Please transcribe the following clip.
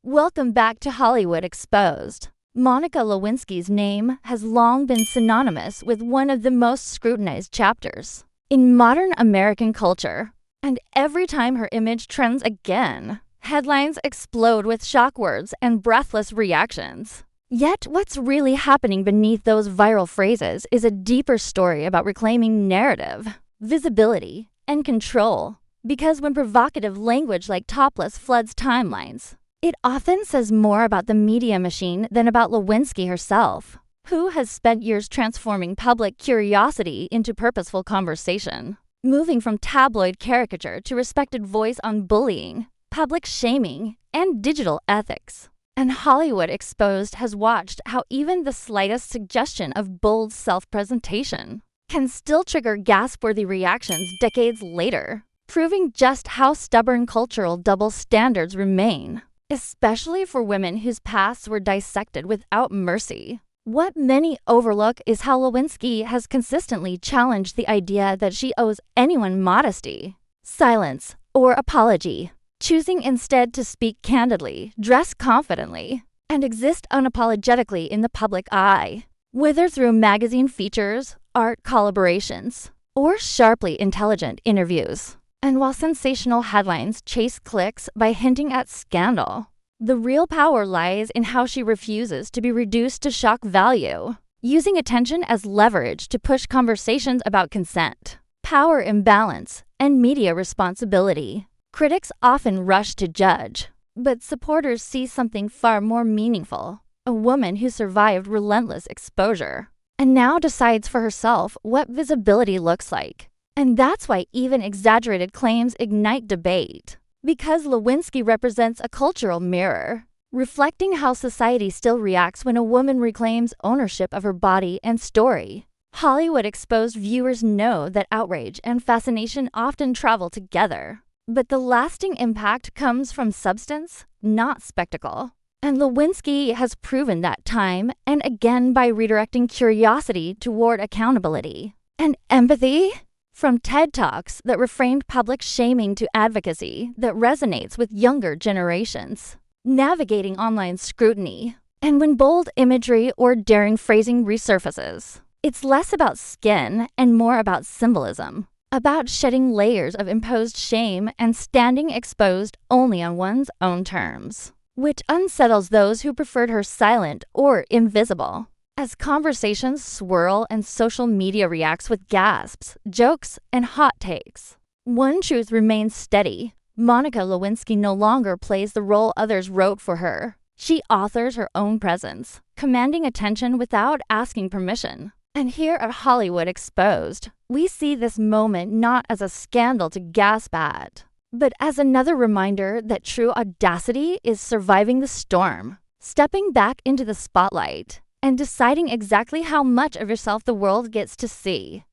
Welcome back to Hollywood Exposed. Monica Lewinsky's name has long been synonymous with one of the most scrutinized chapters in modern American culture. And every time her image trends again, headlines explode with shock words and breathless reactions. Yet what's really happening beneath those viral phrases is a deeper story about reclaiming narrative, visibility, and control. Because when provocative language like topless floods timelines, it often says more about the media machine than about Lewinsky herself, who has spent years transforming public curiosity into purposeful conversation, moving from tabloid caricature to respected voice on bullying, public shaming, and digital ethics. And Hollywood Exposed has watched how even the slightest suggestion of bold self-presentation can still trigger gasp-worthy reactions decades later, proving just how stubborn cultural double standards remain, especially for women whose pasts were dissected without mercy. What many overlook is how Lewinsky has consistently challenged the idea that she owes anyone modesty, silence, or apology, choosing instead to speak candidly, dress confidently, and exist unapologetically in the public eye, whether through magazine features, art collaborations, or sharply intelligent interviews. And while sensational headlines chase clicks by hinting at scandal, the real power lies in how she refuses to be reduced to shock value, using attention as leverage to push conversations about consent, power imbalance, and media responsibility. Critics often rush to judge, but supporters see something far more meaningful: a woman who survived relentless exposure and now decides for herself what visibility looks like. And that's why even exaggerated claims ignite debate, because Lewinsky represents a cultural mirror, reflecting how society still reacts when a woman reclaims ownership of her body and story. Hollywood Exposed viewers know that outrage and fascination often travel together, but the lasting impact comes from substance, not spectacle. And Lewinsky has proven that time and again by redirecting curiosity toward accountability and empathy. From TED Talks that reframed public shaming to advocacy that resonates with younger generations, navigating online scrutiny, and when bold imagery or daring phrasing resurfaces, it's less about skin and more about symbolism, about shedding layers of imposed shame and standing exposed only on one's own terms, which unsettles those who preferred her silent or invisible. As conversations swirl and social media reacts with gasps, jokes, and hot takes, one truth remains steady: Monica Lewinsky no longer plays the role others wrote for her. She authors her own presence, commanding attention without asking permission. And here at Hollywood Exposed, we see this moment not as a scandal to gasp at, but as another reminder that true audacity is surviving the storm, stepping back into the spotlight, and deciding exactly how much of yourself the world gets to see.